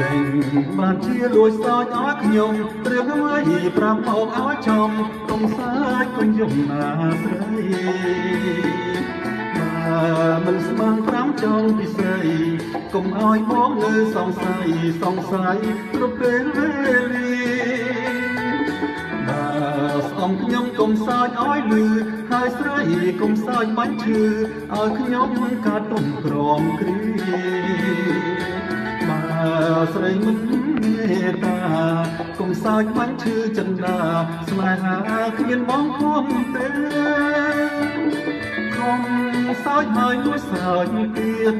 ដេញបានជាលួចសើចឲ្យខ្ញុំរឿងអ្វីប្រាប់មកឲ្យចំកុំសើចកុំយំណាស្រីមិនស្មាន5ចុងពិសេសកុំឲ្យបងនៅសង្ស័យគ្រប់ពេលវេលាស្អំខ្ញុំកុំសើចឲ្យលឺហើយស្រីកុំសើចបាញ់ឈឺឲ្យខ្ញុំកាត់ទុំក្រំគ្រាស្រីមិនមេត្តាកុំសើចបាញ់ឈឺចិន្តាស្នេហាគ្មានបងធំទេកុំសើចហើយលួចសើចទៀត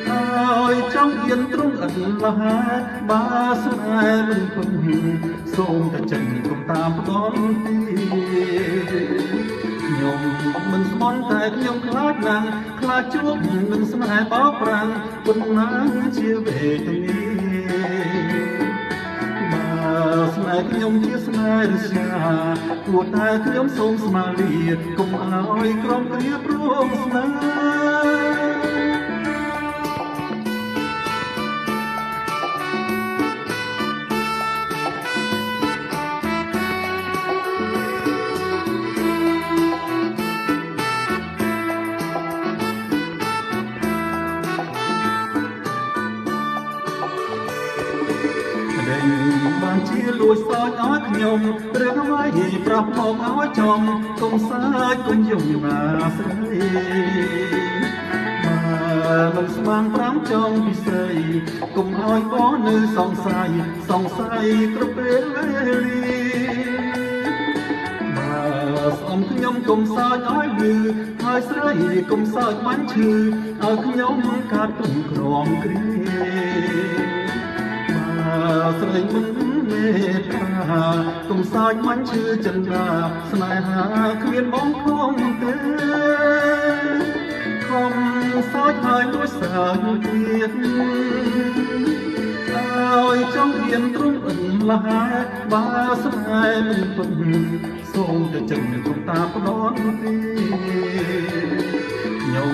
ហើយចង់ហ៊ានទ្រង់អត់លះបើស្នេហ៍មិនពឹងសូមតែចិនកុំតាមផ្ដន់ខ្ញុំមិនស្មន់តែខ្ញុំខ្លាចណាស់ខ្លាចជួបនឹងស្នេហ៍បោកប្រាំងប៉ុណ្ណាជាវេទនាបើស្នេហ៍ខ្ញុំជាស្នេហ៍រស្យាគួរតែខ្ញុំសូមស្មារតីកុំឲ្យក្រុមគ្រាព្រមស្នេហ៍បានជាលួចសើចឲ្យខ្ញុំរឿងអ្វីប្រាប់មកឲ្យចំកុំសើចកុំយំណាស្រីមិនស្មាន5ចុងពិសេសកុំឲ្យបងនៅសង្ស័យគ្រប់ពេលវេលាស្អំខ្ញុំកុំសើចឲ្យលឺហើយស្រីកុំសើចបាញ់ឈឺឲ្យខ្ញុំកាត់ទុំក្រំគ្រាស្រីមិនមេត្តាកុំសើចបាញ់ឈឺចិន្តាស្នេហាគ្មានបងធំទេកុំសើចហើយលួចសើចទៀតឲ្យចង់ហ៊ានទ្រង់អន្លះបើស្នេហ៍មិនពឹងសូមតែចិនកុំតាមផ្ដន់ទេខ្ញុំ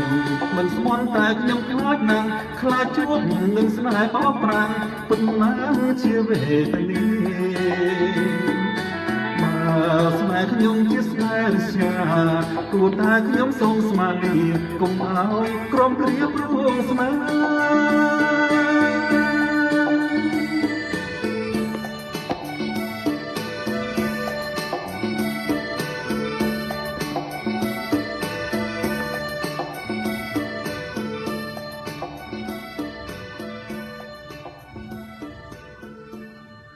មិនស្មន់តែខ្ញុំខ្លាចណាស់ខ្លាចជួបនឹងស្នេហ៍បោកប្រាំងប៉ុណ្ណាជាវេទនាស្នេហ៍ខ្ញុំជាស្នេហ៍រស្យាគួរតែខ្ញុំសូមស្មារតីកុំឲ្យក្រុមគ្រាព្រមស្នេហ៍